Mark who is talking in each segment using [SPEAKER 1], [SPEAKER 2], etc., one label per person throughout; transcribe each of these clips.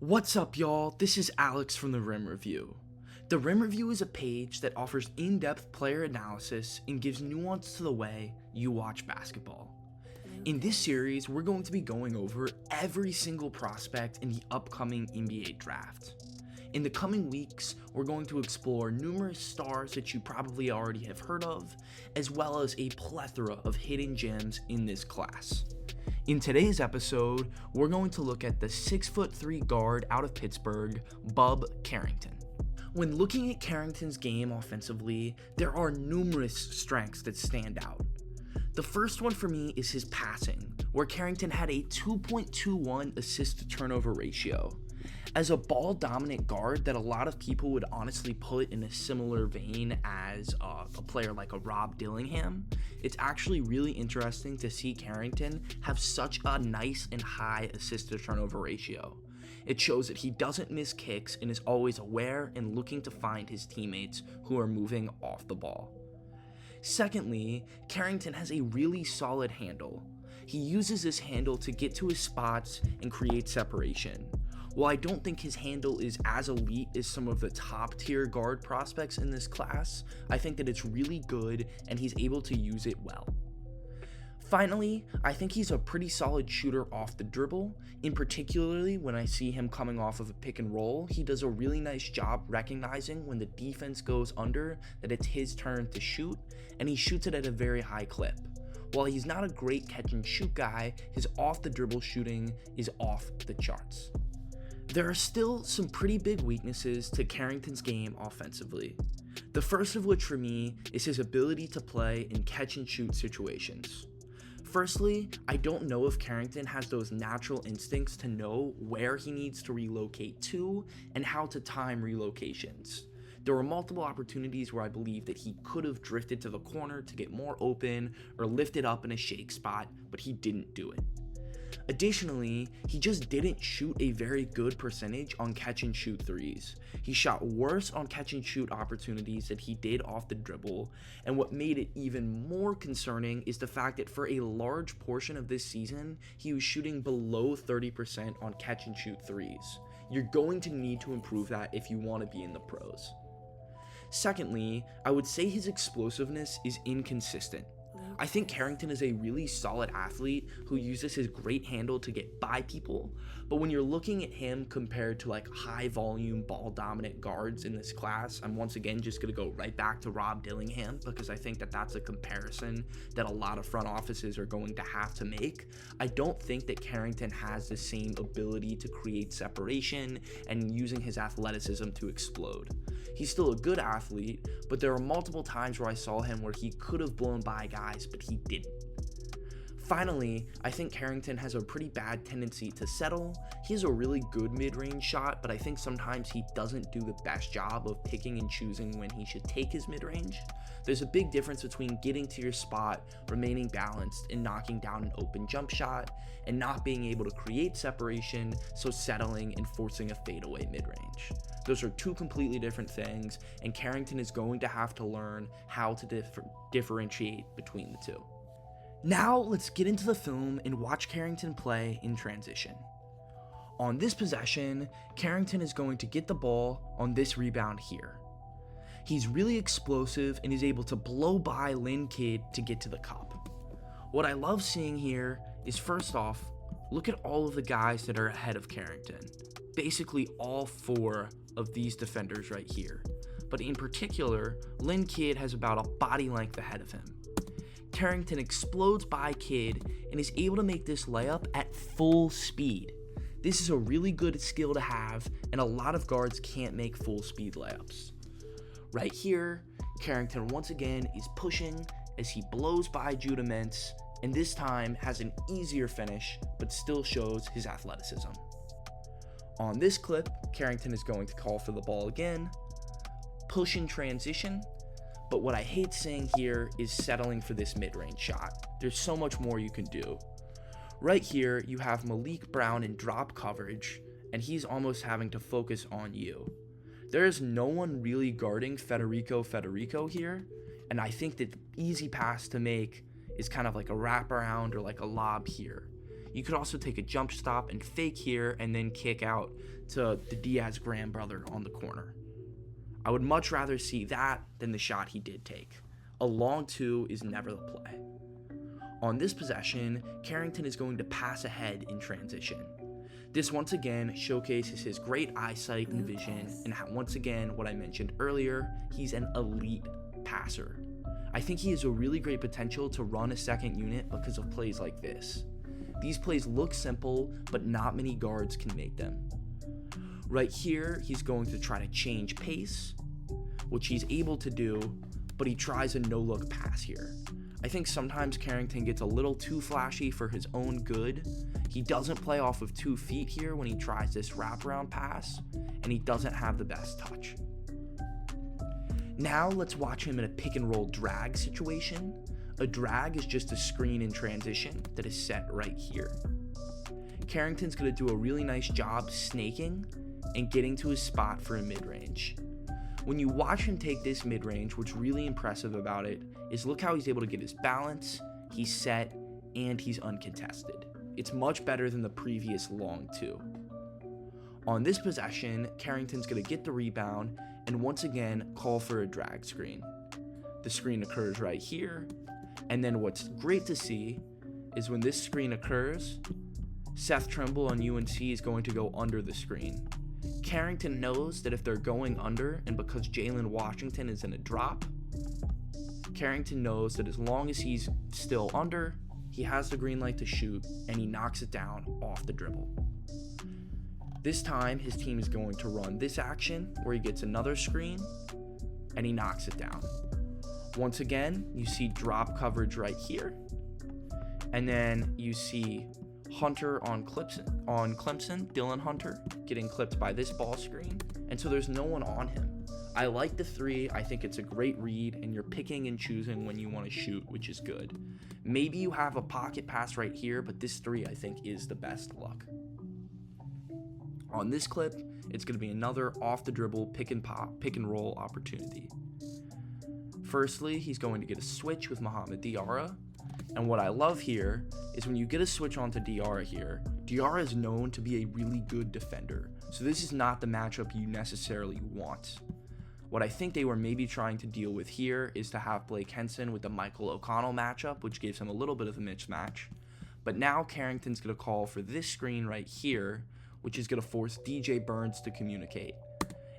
[SPEAKER 1] What's up, y'all? This is Alex from the Rim Review. The Rim Review is a page that offers in-depth player analysis and gives nuance to the way you watch basketball. In this series, we're going to be going over every single prospect in the upcoming NBA draft. In the coming weeks, we're going to explore numerous stars that you probably already have heard of, as well as a plethora of hidden gems in this class. In today's episode, we're going to look at the 6'3" guard out of Pittsburgh, Bub Carrington. When looking at Carrington's game offensively, there are numerous strengths that stand out. The first one for me is his passing, where Carrington had a 2.21 assist to turnover ratio. As a ball-dominant guard that a lot of people would honestly put in a similar vein as a player like a Rob Dillingham, it's actually really interesting to see Carrington have such a nice and high assist to turnover ratio. It shows that he doesn't miss kicks and is always aware and looking to find his teammates who are moving off the ball. Secondly, Carrington has a really solid handle. He uses this handle to get to his spots and create separation. While I don't think his handle is as elite as some of the top tier guard prospects in this class, I think that it's really good and he's able to use it well. Finally, I think he's a pretty solid shooter off the dribble. In particularly when I see him coming off of a pick and roll, he does a really nice job recognizing when the defense goes under that it's his turn to shoot, and he shoots it at a very high clip. While he's not a great catch and shoot guy, his off the dribble shooting is off the charts. There are still some pretty big weaknesses to Carrington's game offensively. The first of which for me is his ability to play in catch and shoot situations. Firstly, I don't know if Carrington has those natural instincts to know where he needs to relocate to and how to time relocations. There were multiple opportunities where I believe that he could have drifted to the corner to get more open or lifted up in a shake spot, but he didn't do it. Additionally, he just didn't shoot a very good percentage on catch and shoot threes. He shot worse on catch and shoot opportunities than he did off the dribble, and what made it even more concerning is the fact that for a large portion of this season, he was shooting below 30% on catch and shoot threes. You're going to need to improve that if you want to be in the pros. Secondly, I would say his explosiveness is inconsistent. I think Carrington is a really solid athlete who uses his great handle to get by people, but when you're looking at him compared to like high volume ball dominant guards in this class, I'm once again just going to go right back to Rob Dillingham because I think that that's a comparison that a lot of front offices are going to have to make. I don't think that Carrington has the same ability to create separation and using his athleticism to explode. He's still a good athlete, but there are multiple times where I saw him where he could have blown by guys, but he didn't. Finally, I think Carrington has a pretty bad tendency to settle. He has a really good mid-range shot, but I think sometimes he doesn't do the best job of picking and choosing when he should take his mid-range. There's a big difference between getting to your spot, remaining balanced, and knocking down an open jump shot, and not being able to create separation, so settling and forcing a fadeaway mid-range. Those are two completely different things, and Carrington is going to have to learn how to differentiate between the two. Now let's get into the film and watch Carrington play in transition. On this possession, Carrington is going to get the ball on this rebound here. He's really explosive and is able to blow by Lynn Kidd to get to the cup. What I love seeing here is, first off, look at all of the guys that are ahead of Carrington. Basically all four of these defenders right here. But in particular, Lynn Kidd has about a body length ahead of him. Carrington explodes by Kidd and is able to make this layup at full speed. This is a really good skill to have, and a lot of guards can't make full speed layups. Right here, Carrington once again is pushing as he blows by Judah Mintz, and this time has an easier finish, but still shows his athleticism. On this clip, Carrington is going to call for the ball again, push in transition, but what I hate seeing here is settling for this mid-range shot. There's so much more you can do. Right here, you have Malik Brown in drop coverage, and he's almost having to focus on you. There is no one really guarding Federico here, and I think that the easy pass to make is kind of like a wraparound or like a lob here. You could also take a jump stop and fake here and then kick out to the Diaz grandbrother on the corner. I would much rather see that than the shot he did take. A long two is never the play. On this possession, Carrington is going to pass ahead in transition. This once again showcases his great eyesight and vision, and once again, what I mentioned earlier, he's an elite passer. I think he has a really great potential to run a second unit because of plays like this. These plays look simple, but not many guards can make them. Right here, he's going to try to change pace, which he's able to do, but he tries a no-look pass here. I think sometimes Carrington gets a little too flashy for his own good. He doesn't play off of 2 feet here when he tries this wraparound pass, and he doesn't have the best touch. Now let's watch him in a pick and roll drag situation. A drag is just a screen in transition that is set right here. Carrington's going to do a really nice job snaking and getting to his spot for a mid-range. When you watch him take this mid-range, what's really impressive about it is look how he's able to get his balance, he's set, and he's uncontested. It's much better than the previous long two. On this possession, Carrington's going to get the rebound and once again call for a drag screen. The screen occurs right here, and then what's great to see is when this screen occurs, Seth Trimble on UNC is going to go under the screen. Carrington knows that if they're going under, and because Jalen Washington is in a drop, Carrington knows that as long as he's still under, he has the green light to shoot, and he knocks it down off the dribble. This time, his team is going to run this action where he gets another screen, and he knocks it down. Once again, you see drop coverage right here, and then you see Hunter on Clemson, Dylan Hunter, getting clipped by this ball screen, and so there's no one on him. I like the three. I think it's a great read, and you're picking and choosing when you want to shoot, which is good. Maybe you have a pocket pass right here, but this three I think is the best luck. On this clip, it's going to be another off the dribble pick and roll opportunity. Firstly, he's going to get a switch with Mohamed Diarra. And what I love here is when you get a switch onto Diarra here, Diarra is known to be a really good defender. So this is not the matchup you necessarily want. What I think they were maybe trying to deal with here is to have Blake Henson with the Michael O'Connell matchup, which gives him a little bit of a mismatch. But now Carrington's going to call for this screen right here, which is going to force DJ Burns to communicate.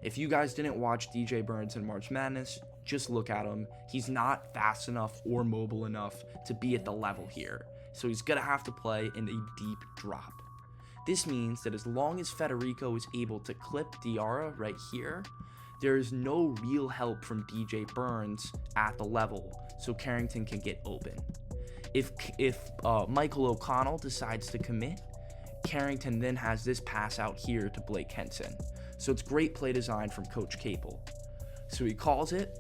[SPEAKER 1] If you guys didn't watch DJ Burns in March Madness, just look at him. He's not fast enough or mobile enough to be at the level here. So he's going to have to play in a deep drop. This means that as long as Federico is able to clip Diarra right here, there is no real help from DJ Burns at the level, so Carrington can get open. If Michael O'Connell decides to commit, Carrington then has this pass out here to Blake Henson. So it's great play design from Coach Capel. So he calls it,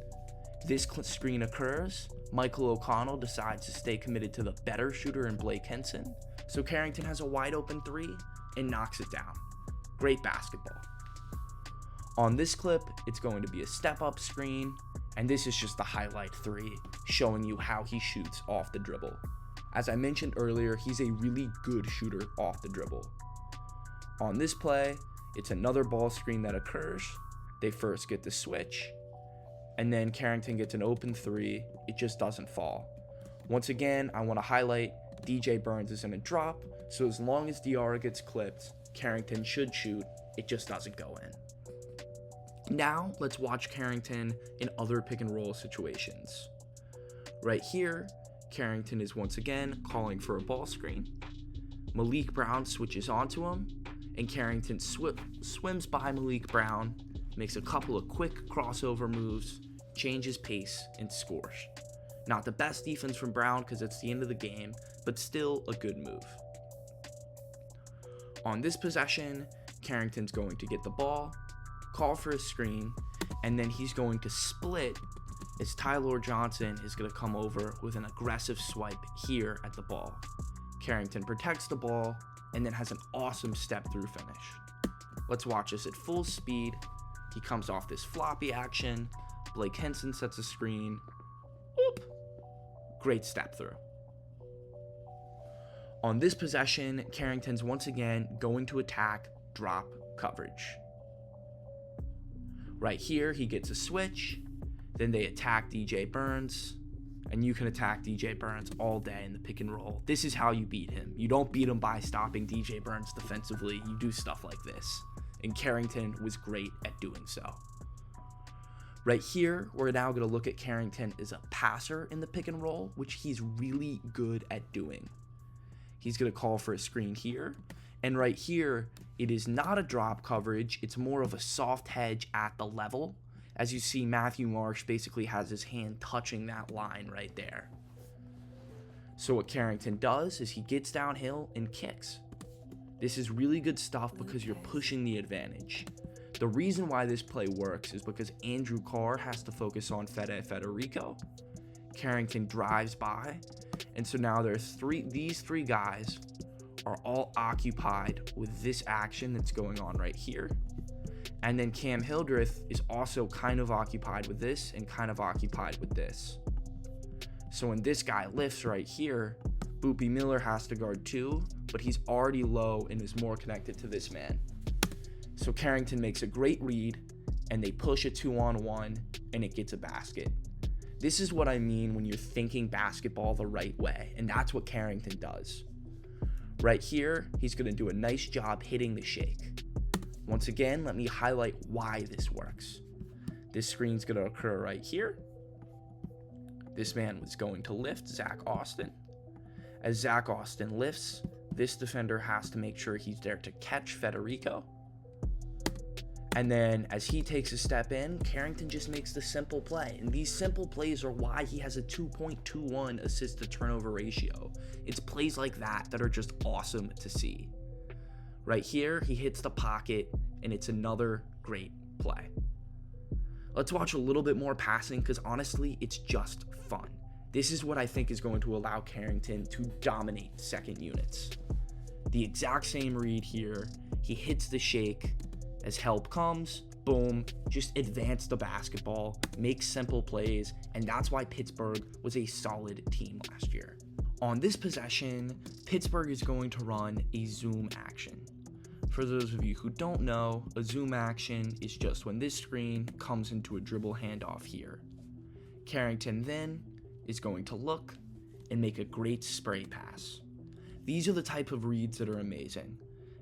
[SPEAKER 1] this screen occurs, Michael O'Connell decides to stay committed to the better shooter in Blake Henson, so Carrington has a wide open three and knocks it down. Great basketball. On this clip, it's going to be a step-up screen, and this is just the highlight three, showing you how he shoots off the dribble. As I mentioned earlier, he's a really good shooter off the dribble. On this play, it's another ball screen that occurs. They first get the switch, and then Carrington gets an open three. It just doesn't fall. Once again, I want to highlight DJ Burns is in a drop, so as long as Diarra gets clipped, Carrington should shoot. It just doesn't go in. Now, let's watch Carrington in other pick and roll situations. Right here, Carrington is once again calling for a ball screen. Malik Brown switches onto him, and Carrington swims by Malik Brown, makes a couple of quick crossover moves, changes pace, and scores. Not the best defense from Brown because it's the end of the game, but still a good move. On this possession, Carrington's going to get the ball, call for a screen, and then he's going to split as Tyler Johnson is going to come over with an aggressive swipe here at the ball. Carrington protects the ball and then has an awesome step-through finish. Let's watch this at full speed. He comes off this floppy action. Blake Henson sets a screen. Oop! Great step-through. On this possession, Carrington's once again going to attack drop coverage. Right here, he gets a switch, then they attack DJ Burns, and you can attack DJ Burns all day in the pick and roll. This is how you beat him. You don't beat him by stopping DJ Burns defensively. You do stuff like this, and Carrington was great at doing so. Right here, we're now going to look at Carrington as a passer in the pick and roll, which he's really good at doing. He's going to call for a screen here. And right here, it is not a drop coverage. It's more of a soft hedge at the level. As you see, Matthew Marsh basically has his hand touching that line right there. So what Carrington does is he gets downhill and kicks. This is really good stuff because you're pushing the advantage. The reason why this play works is because Andrew Carr has to focus on Federico. Carrington drives by. And so now these three guys are all occupied with this action that's going on right here. And then Cam Hildreth is also kind of occupied with this and kind of occupied with this. So when this guy lifts right here, Boopy Miller has to guard too, but he's already low and is more connected to this man. So Carrington makes a great read, and they push a 2-on-1, and it gets a basket. This is what I mean when you're thinking basketball the right way, and that's what Carrington does. Right here, he's going to do a nice job hitting the shake. Once again, let me highlight why this works. This screen's going to occur right here. This man was going to lift Zach Austin. As Zach Austin lifts, this defender has to make sure he's there to catch Federico. And then as he takes a step in, Carrington just makes the simple play. And these simple plays are why he has a 2.21 assist to turnover ratio. It's plays like that that are just awesome to see. Right here, he hits the pocket, and it's another great play. Let's watch a little bit more passing because honestly, it's just fun. This is what I think is going to allow Carrington to dominate second units. The exact same read here. He hits the shake. As help comes, boom, just advance the basketball, make simple plays, and that's why Pittsburgh was a solid team last year. On this possession, Pittsburgh is going to run a zoom action. For those of you who don't know, a zoom action is just when this screen comes into a dribble handoff here. Carrington then is going to look and make a great spray pass. These are the type of reads that are amazing.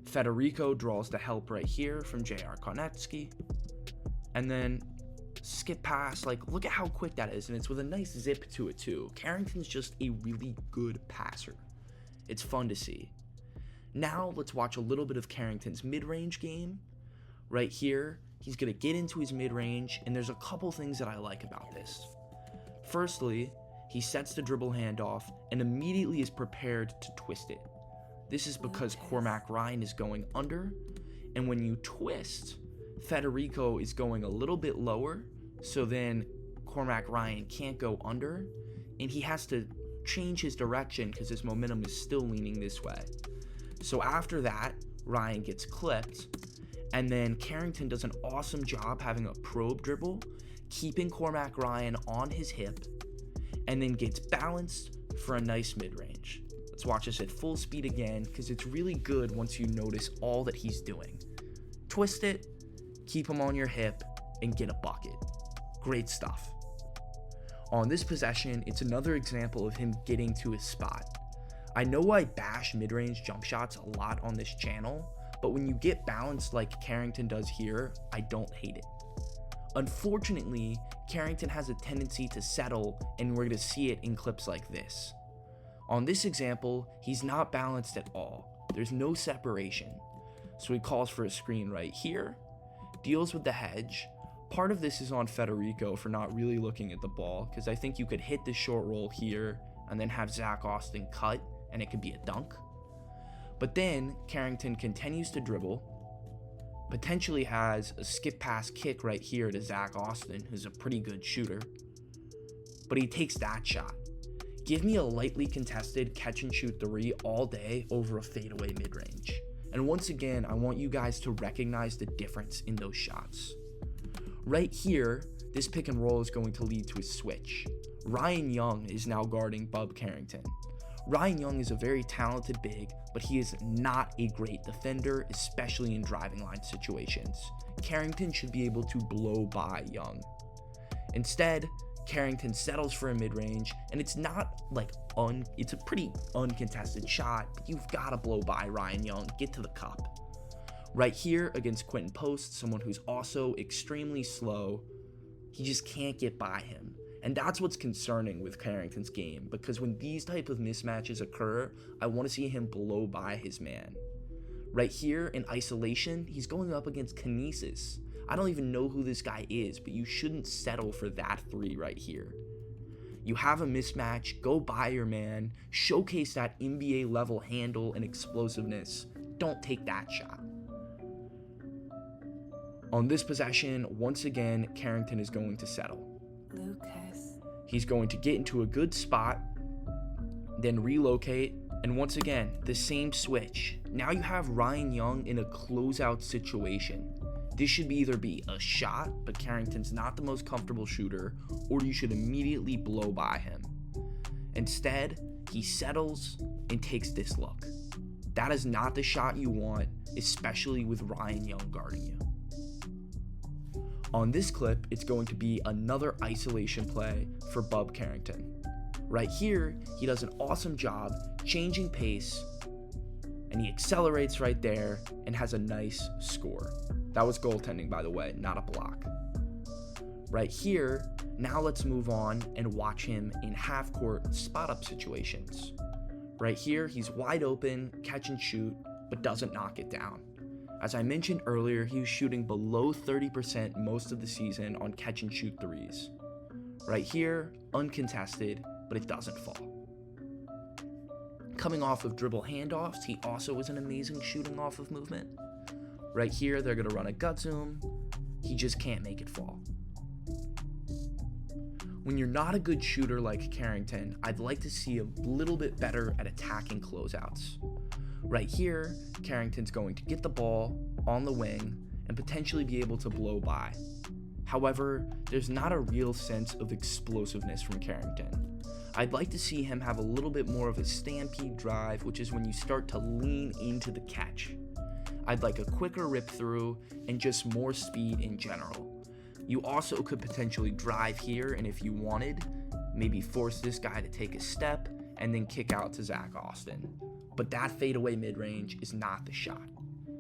[SPEAKER 1] Federico draws the help right here from J.R. Konecki. And then skip pass, like look at how quick that is, and it's with a nice zip to it too. Carrington's just a really good passer. It's fun to see. Now let's watch a little bit of Carrington's mid-range game. Right here, he's going to get into his mid-range, and there's a couple things that I like about this. Firstly, he sets the dribble handoff and immediately is prepared to twist it. This is because Cormac Ryan is going under, and when you twist, Federico is going a little bit lower, so then Cormac Ryan can't go under, and he has to change his direction because his momentum is still leaning this way. So after that, Ryan gets clipped, and then Carrington does an awesome job having a probe dribble, keeping Cormac Ryan on his hip, and then gets balanced for a nice mid-range. Let's watch this at full speed again because it's really good once you notice all that he's doing. Twist it, keep him on your hip, and get a bucket. Great stuff. On this possession, it's another example of him getting to his spot. I know I bash mid-range jump shots a lot on this channel, but when you get balanced like Carrington does here, I don't hate it. Unfortunately, Carrington has a tendency to settle, and we're going to see it in clips like this. On this example, he's not balanced at all. There's no separation. So he calls for a screen right here, deals with the hedge. Part of this is on Federico for not really looking at the ball, because I think you could hit the short roll here and then have Zach Austin cut, and it could be a dunk. But then Carrington continues to dribble, potentially has a skip pass kick right here to Zach Austin, who's a pretty good shooter. But he takes that shot. Give me a lightly contested catch and shoot three all day over a fadeaway mid-range. And once again, I want you guys to recognize the difference in those shots. Right here, this pick and roll is going to lead to a switch. Ryan Young is now guarding Bub Carrington. Ryan Young is a very talented big, but he is not a great defender, especially in driving line situations. Carrington should be able to blow by Young. Instead, Carrington settles for a mid-range, and it's not like it's a pretty uncontested shot, but you've got to blow by Ryan Young, get to the cup. Right here against Quentin Post, someone who's also extremely slow, he just can't get by him. And that's what's concerning with Carrington's game, because when these type of mismatches occur, I want to see him blow by his man. Right here in isolation, he's going up against Kinesis. I don't even know who this guy is, but you shouldn't settle for that 3 right here. You have a mismatch, go by your man, showcase that NBA level handle and explosiveness. Don't take that shot. On this possession, once again, Carrington is going to settle.
[SPEAKER 2] Lucas.
[SPEAKER 1] He's going to get into a good spot, then relocate, and once again, the same switch. Now you have Ryan Young in a closeout situation. This should either be a shot, but Carrington's not the most comfortable shooter, or you should immediately blow by him. Instead, he settles and takes this look. That is not the shot you want, especially with Ryan Young guarding you. On this clip, it's going to be another isolation play for Bub Carrington. Right here, he does an awesome job changing pace, and he accelerates right there and has a nice score. That was goaltending, by the way, not a block. Right here, now let's move on and watch him in half-court spot-up situations. Right here, he's wide open, catch and shoot, but doesn't knock it down. As I mentioned earlier, he was shooting below 30% most of the season on catch and shoot threes. Right here, uncontested, but it doesn't fall. Coming off of dribble handoffs, he also is an amazing shooting off of movement. Right here, they're gonna run a gut zoom. He just can't make it fall. When you're not a good shooter like Carrington, I'd like to see a little bit better at attacking closeouts. Right here, Carrington's going to get the ball on the wing and potentially be able to blow by. However, there's not a real sense of explosiveness from Carrington. I'd like to see him have a little bit more of a stampede drive, which is when you start to lean into the catch. I'd like a quicker rip through and just more speed in general. You also could potentially drive here, and if you wanted, maybe force this guy to take a step and then kick out to Zach Austin. But that fadeaway mid-range is not the shot.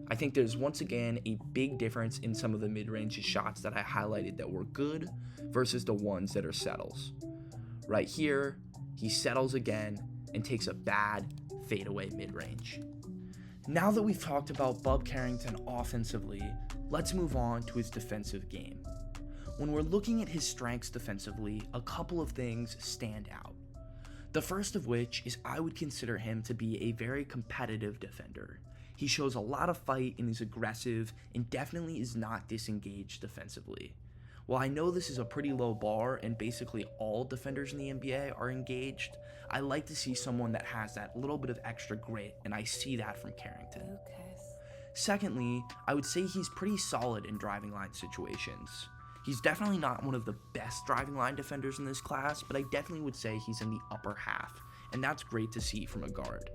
[SPEAKER 1] I think there's once again a big difference in some of the mid-range shots that I highlighted that were good versus the ones that are settles. Right here, he settles again and takes a bad fadeaway mid-range. Now that we've talked about Bub Carrington offensively, let's move on to his defensive game. When we're looking at his strengths defensively, a couple of things stand out. The first of which is I would consider him to be a very competitive defender. He shows a lot of fight and is aggressive and definitely is not disengaged defensively. While I know this is a pretty low bar and basically all defenders in the NBA are engaged, I like to see someone that has that little bit of extra grit, and I see that from Carrington.
[SPEAKER 2] Lucas.
[SPEAKER 1] Secondly, I would say he's pretty solid in driving line situations. He's definitely not one of the best driving line defenders in this class, but I definitely would say he's in the upper half, and that's great to see from a guard.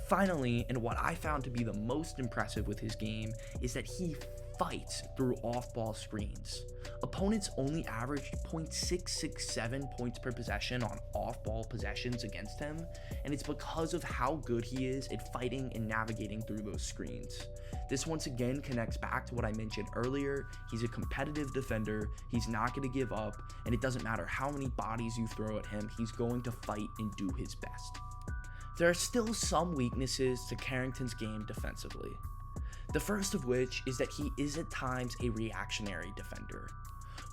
[SPEAKER 1] Finally, and what I found to be the most impressive with his game, is that he fights through off-ball screens. Opponents only averaged 0.667 points per possession on off-ball possessions against him, and it's because of how good he is at fighting and navigating through those screens. This once again connects back to what I mentioned earlier. He's a competitive defender, he's not going to give up, and it doesn't matter how many bodies you throw at him, he's going to fight and do his best. There are still some weaknesses to Carrington's game defensively. The first of which is that he is at times a reactionary defender.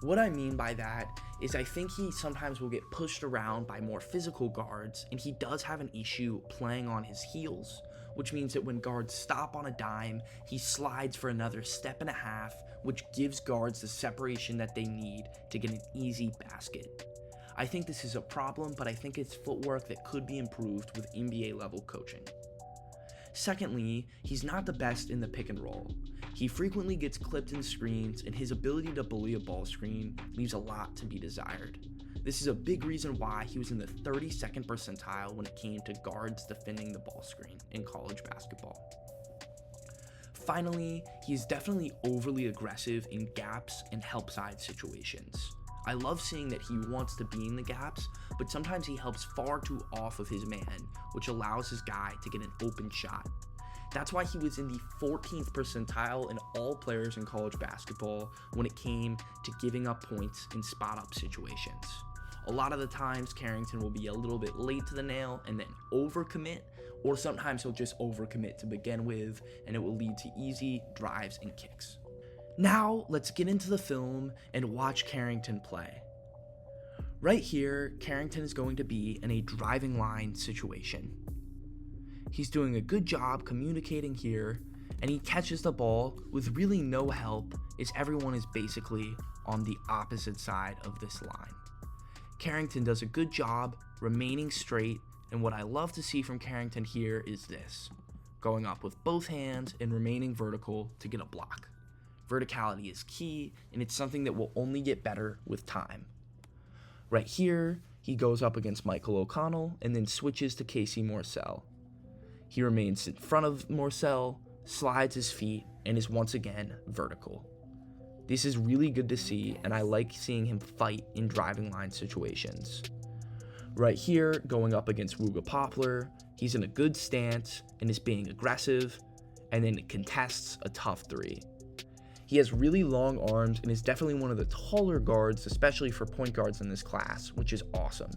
[SPEAKER 1] What I mean by that is I think he sometimes will get pushed around by more physical guards, and he does have an issue playing on his heels, which means that when guards stop on a dime, he slides for another step and a half, which gives guards the separation that they need to get an easy basket. I think this is a problem, but I think it's footwork that could be improved with NBA level coaching. Secondly, he's not the best in the pick and roll. He frequently gets clipped in screens, and his ability to bully a ball screen leaves a lot to be desired. This is a big reason why he was in the 32nd percentile when it came to guards defending the ball screen in college basketball. Finally, he is definitely overly aggressive in gaps and help side situations. I love seeing that he wants to be in the gaps, but sometimes he helps far too off of his man, which allows his guy to get an open shot. That's why he was in the 14th percentile in all players in college basketball when it came to giving up points in spot-up situations. A lot of the times, Carrington will be a little bit late to the nail and then overcommit, or sometimes he'll just overcommit to begin with, and it will lead to easy drives and kicks. Now, let's get into the film and watch Carrington play. Right here, Carrington is going to be in a driving line situation. He's doing a good job communicating here, and he catches the ball with really no help, as everyone is basically on the opposite side of this line. Carrington does a good job remaining straight, and what I love to see from Carrington here is this: going up with both hands and remaining vertical to get a block. Verticality is key, and it's something that will only get better with time. Right here, he goes up against Michael O'Connell and then switches to Casey Morsell. He remains in front of Morsell, slides his feet, and is once again vertical. This is really good to see, and I like seeing him fight in driving line situations. Right here, going up against Wooga Poplar, he's in a good stance and is being aggressive, and then contests a tough three. He has really long arms and is definitely one of the taller guards, especially for point guards in this class, which is awesome.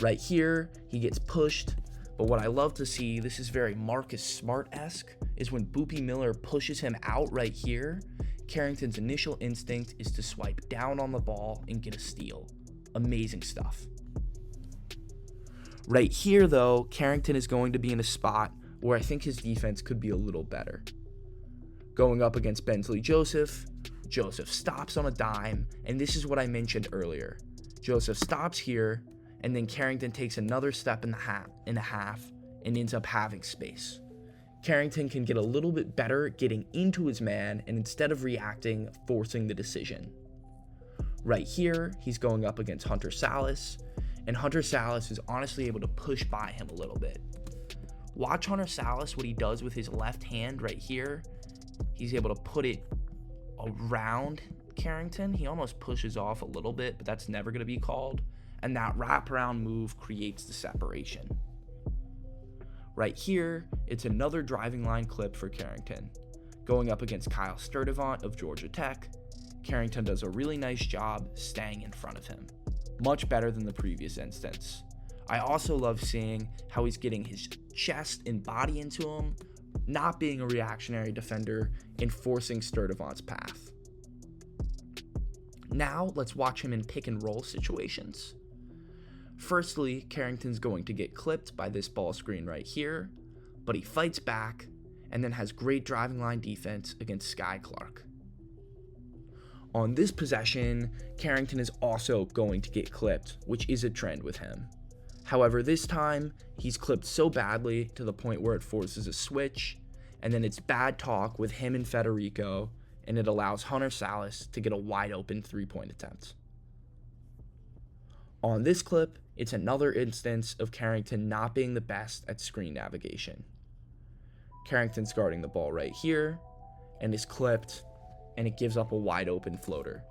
[SPEAKER 1] Right here, he gets pushed, but what I love to see, this is very Marcus Smart-esque, is when Boopy Miller pushes him out right here, Carrington's initial instinct is to swipe down on the ball and get a steal. Amazing stuff. Right here though, Carrington is going to be in a spot where I think his defense could be a little better. Going up against Bensley Joseph, Joseph stops on a dime, and this is what I mentioned earlier. Joseph stops here, and then Carrington takes another step in a half and ends up having space. Carrington can get a little bit better getting into his man, and instead of reacting, forcing the decision. Right here, he's going up against Hunter Salas, and Hunter Salas is honestly able to push by him a little bit. Watch Hunter Salas, what he does with his left hand right here. He's able to put it around Carrington. He almost pushes off a little bit, but that's never going to be called. And that wraparound move creates the separation. Right here, it's another driving line clip for Carrington. Going up against Kyle Sturdivant of Georgia Tech, Carrington does a really nice job staying in front of him. Much better than the previous instance. I also love seeing how he's getting his chest and body into him, not being a reactionary defender, and forcing Sturdivant's path. Now, let's watch him in pick and roll situations. Firstly, Carrington's going to get clipped by this ball screen right here, but he fights back and then has great driving line defense against Sky Clark. On this possession, Carrington is also going to get clipped, which is a trend with him. However, this time, he's clipped so badly to the point where it forces a switch, and then it's bad talk with him and Federico, and it allows Hunter Salas to get a wide open three-point attempt. On this clip, it's another instance of Carrington not being the best at screen navigation. Carrington's guarding the ball right here, and is clipped, and it gives up a wide open floater.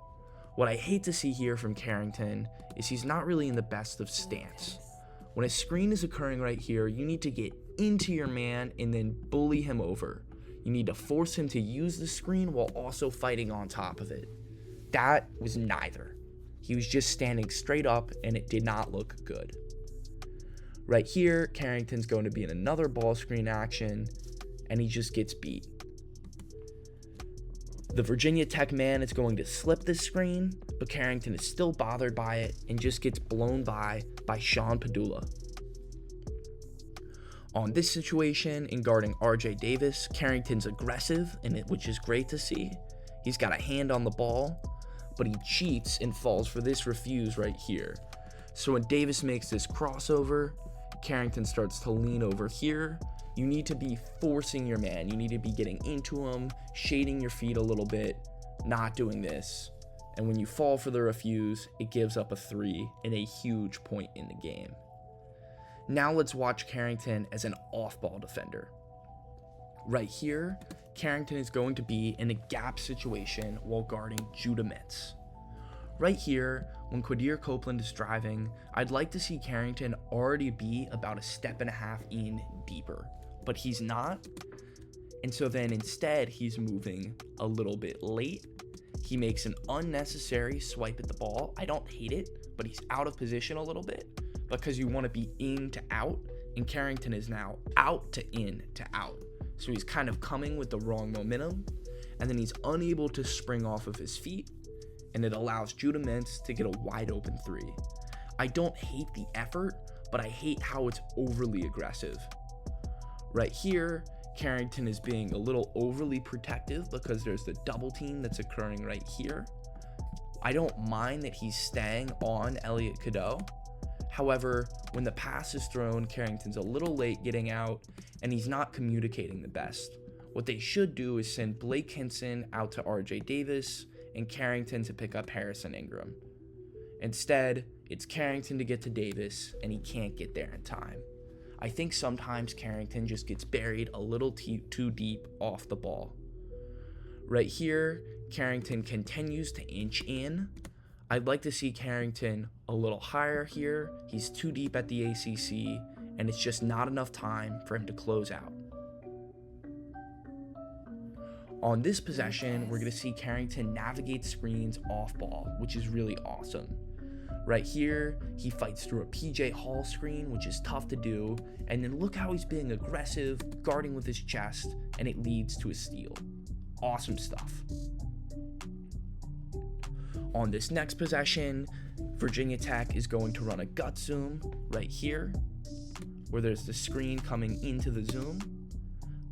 [SPEAKER 1] What I hate to see here from Carrington is he's not really in the best of stance. When a screen is occurring right here, you need to get into your man and then bully him over. You need to force him to use the screen while also fighting on top of it. That was neither. He was just standing straight up, and it did not look good. Right here, Carrington's going to be in another ball screen action, and he just gets beat. The Virginia Tech man is going to slip this screen, but Carrington is still bothered by it and just gets blown by Sean Padula. On this situation, in guarding RJ Davis, Carrington's aggressive, which is great to see. He's got a hand on the ball, but he cheats and falls for this refuse right here. So when Davis makes this crossover, Carrington starts to lean over here. You need to be forcing your man. You need to be getting into him, shading your feet a little bit, not doing this. And when you fall for the refuse, it gives up a 3 and a huge point in the game. Now let's watch Carrington as an off-ball defender. Right here, Carrington is going to be in a gap situation while guarding Judah Mintz. Right here, when Quadir Copeland is driving, I'd like to see Carrington already be about a step and a half in deeper, but he's not. And so then instead, he's moving a little bit late. He makes an unnecessary swipe at the ball. I don't hate it, but he's out of position a little bit because you want to be in to out, and Carrington is now out to in to out. So he's kind of coming with the wrong momentum, and then he's unable to spring off of his feet, and it allows Judah Mintz to get a wide open 3. I don't hate the effort, but I hate how it's overly aggressive. Right here, Carrington is being a little overly protective because there's the double team that's occurring right here. I don't mind that he's staying on Elliot Cadeau. However, when the pass is thrown, Carrington's a little late getting out, and he's not communicating the best. What they should do is send Blake Hinson out to RJ Davis and Carrington to pick up Harrison Ingram. Instead, it's Carrington to get to Davis, and he can't get there in time. I think sometimes Carrington just gets buried a little too deep off the ball. Right here, Carrington continues to inch in. I'd like to see Carrington a little higher here. He's too deep at the ACC, and it's just not enough time for him to close out. On this possession, we're going to see Carrington navigate screens off ball, which is really awesome. Right here, he fights through a PJ Hall screen, which is tough to do, and then look how he's being aggressive, guarding with his chest, and it leads to a steal. Awesome stuff. On this next possession, Virginia Tech is going to run a gut zoom right here, where there's the screen coming into the zoom,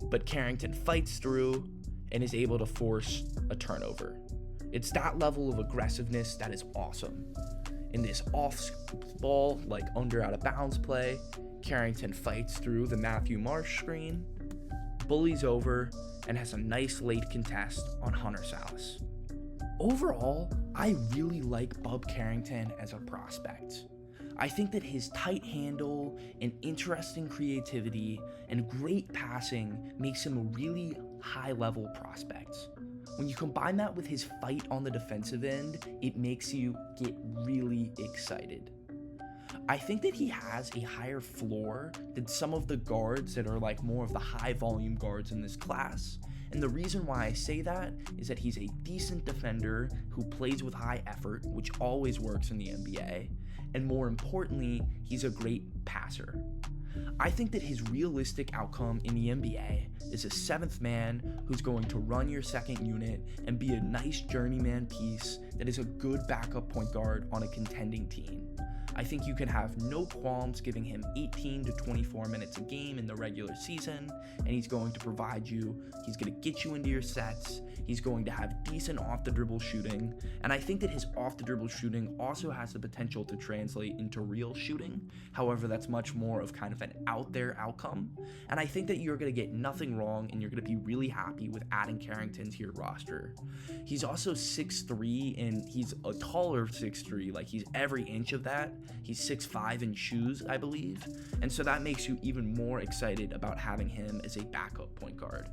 [SPEAKER 1] but Carrington fights through and is able to force a turnover. It's that level of aggressiveness that is awesome. In this off ball, like under out of bounds play, Carrington fights through the Matthew Marsh screen, bullies over, and has a nice late contest on Hunter Salas. Overall, I really like Bub Carrington as a prospect. I think that his tight handle and interesting creativity and great passing makes him a really high-level prospect. When you combine that with his fight on the defensive end, it makes you get really excited. I think that he has a higher floor than some of the guards that are like more of the high-volume guards in this class. And the reason why I say that is that he's a decent defender who plays with high effort, which always works in the NBA. And more importantly, he's a great passer. I think that his realistic outcome in the NBA is a seventh man who's going to run your second unit and be a nice journeyman piece that is a good backup point guard on a contending team. I think you can have no qualms giving him 18 to 24 minutes a game in the regular season, and he's going to provide you, he's going to get you into your sets, he's going to have decent off-the-dribble shooting, and I think that his off-the-dribble shooting also has the potential to translate into real shooting. However, that's much more of kind of an out-there outcome, and I think that you're going to get nothing wrong, and you're going to be really happy with adding Carrington to your roster. He's also 6'3", and he's a taller 6'3", like he's every inch of that. He's 6'5" in shoes, I believe, and so that makes you even more excited about having him as a backup point guard.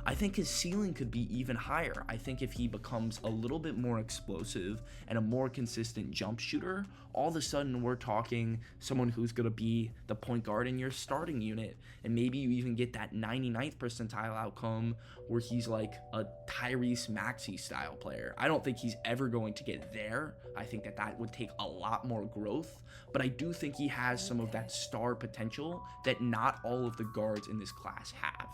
[SPEAKER 1] I think his ceiling could be even higher. I think if he becomes a little bit more explosive and a more consistent jump shooter, all of a sudden we're talking someone who's going to be the point guard in your starting unit, and maybe you even get that 99th percentile outcome where he's like a Tyrese Maxey style player. I don't think he's ever going to get there. I think that that would take a lot more growth, but I do think he has some of that star potential that not all of the guards in this class have.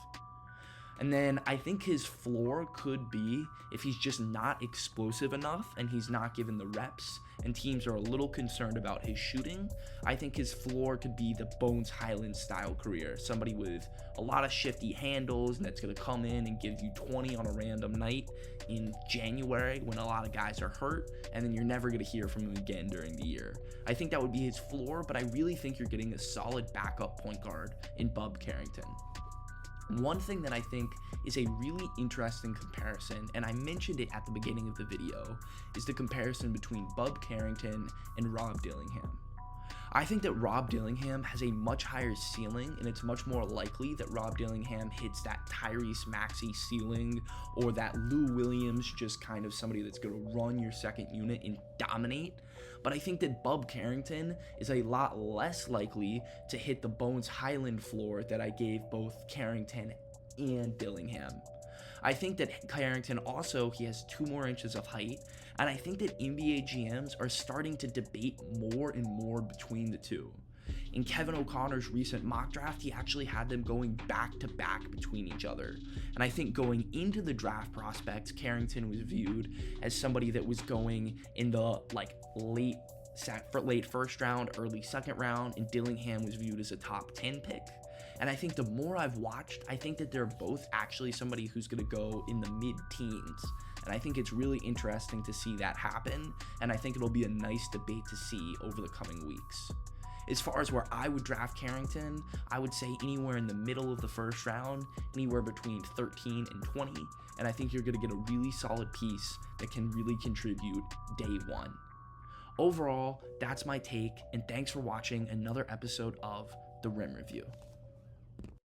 [SPEAKER 1] And then I think his floor could be, if he's just not explosive enough and he's not given the reps and teams are a little concerned about his shooting, I think his floor could be the Bones Highland style career. Somebody with a lot of shifty handles and that's going to come in and give you 20 on a random night in January when a lot of guys are hurt, and then you're never going to hear from him again during the year. I think that would be his floor, but I really think you're getting a solid backup point guard in Bub Carrington. One thing that I think is a really interesting comparison, and I mentioned it at the beginning of the video, is the comparison between Bub Carrington and Rob Dillingham. I think that Rob Dillingham has a much higher ceiling, and it's much more likely that Rob Dillingham hits that Tyrese Maxey ceiling, or that Lou Williams, just kind of somebody that's going to run your second unit and dominate. But I think that Bub Carrington is a lot less likely to hit the Bones Highland floor that I gave both Carrington and Dillingham. I think that Carrington also, he has 2 more inches of height, and I think that NBA GMs are starting to debate more and more between the two. In Kevin O'Connor's recent mock draft, he actually had them going back to back between each other. And I think going into the draft prospects, Carrington was viewed as somebody that was going in the late first round, early second round, and Dillingham was viewed as a top 10 pick. And I think the more I've watched, I think that they're both actually somebody who's going to go in the mid-teens. And I think it's really interesting to see that happen, and I think it'll be a nice debate to see over the coming weeks. As far as where I would draft Carrington, I would say anywhere in the middle of the first round, anywhere between 13 and 20, and I think you're going to get a really solid piece that can really contribute day one. Overall, that's my take, and thanks for watching another episode of The Rim Review.